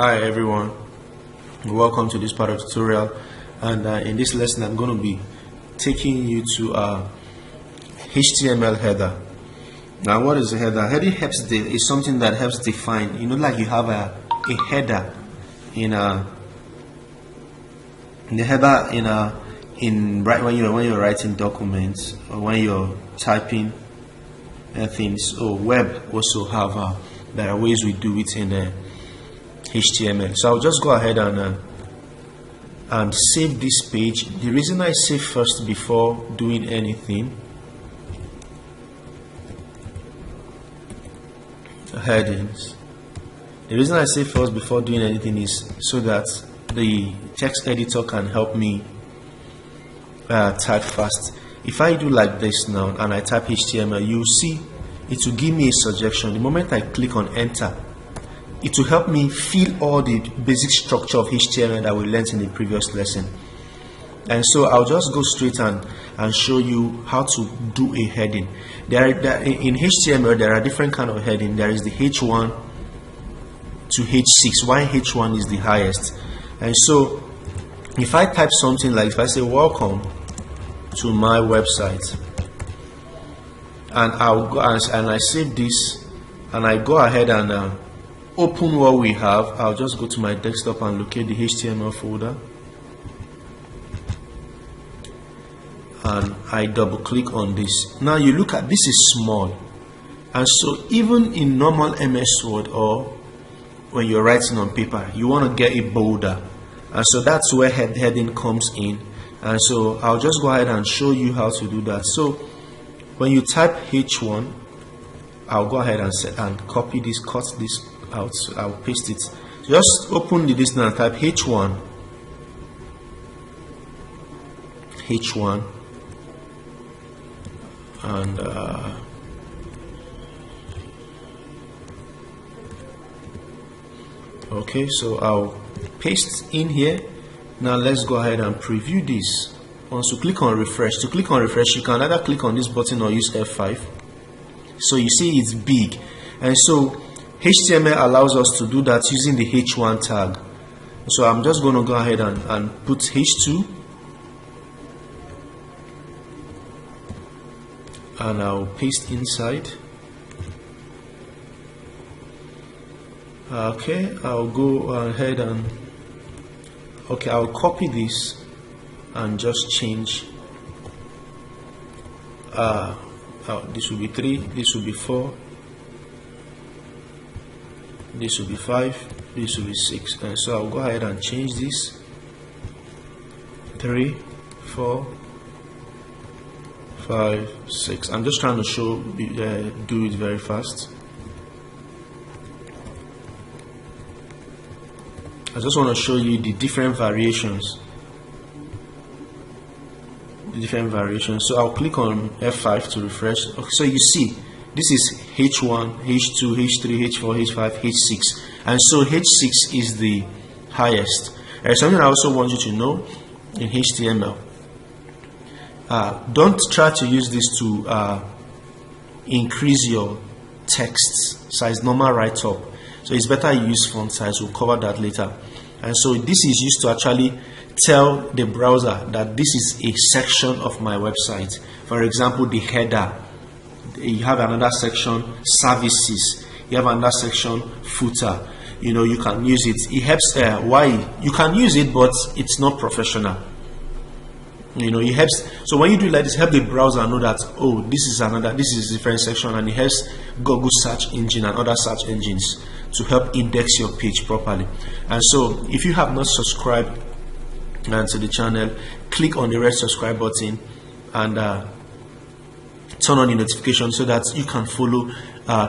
Hi everyone, welcome to this part of the tutorial, and in this lesson I'm going to be taking you to HTML header. Now what is a header? Heading is something that helps define, like you have a header in right when you're writing documents or when you're typing things. So web also have there are ways we do it in HTML. So I'll just go ahead and save this page. The reason I save first before doing anything, headings. The reason I save first before doing anything is so that the text editor can help me type fast. If I do like this now and I type HTML, you'll see it will give me a suggestion. The moment I click on enter, it will help me fill all the basic structure of HTML that we learned in the previous lesson. And so I'll just go straight and show you how to do a heading. In HTML there are different kind of heading. There is the H1 to H6. Why H1 is the highest. And so if I type something like, if I say welcome to my website, and I'll go and I save this and I go ahead and open what we have, I'll just go to my desktop and locate the HTML folder, and I double click on this. Now you look at this is small, and so even in normal MS Word or when you're writing on paper, you want to get it bolder, and so that's where heading comes in. And so I'll just go ahead and show you how to do that. So when you type H1, I'll go ahead and copy this, cut this out, so I'll paste it. So just open this now and type H1, and okay, so I'll paste in here. Now let's go ahead and preview this. Once you click on refresh, to click on refresh, you can either click on this button or use F5. So you see it's big, and so HTML allows us to do that using the H1 tag. So I'm just going to go ahead and put H2, and I'll paste inside. Okay, I'll go ahead and I'll copy this and just change. This will be 3, this will be 4, this will be 5, this will be 6, and so I'll go ahead and change this. 3, 4, 5, 6. I'm just trying to show do it very fast. I just want to show you the different variations. So I'll click on F5 to refresh. Okay, so you see this is H1, H2, H3, H4, H5, H6, and so H6 is the highest. There's something I also want you to know in HTML. Don't try to use this to increase your text size, normal right up. So it's better you use font size. We'll cover that later. And so this is used to actually tell the browser that this is a section of my website. For example, the header. You have another section, services. You have another section, footer. You can use it. It helps. Why? You can use it, but it's not professional. It helps. So when you do like this, help the browser know that, oh, this is a different section, and it helps Google search engine and other search engines to help index your page properly. And so if you have not subscribed to the channel, click on the red subscribe button and turn on the notification so that you can follow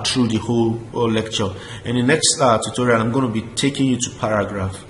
through the whole lecture. In the next tutorial, I'm going to be taking you to paragraph.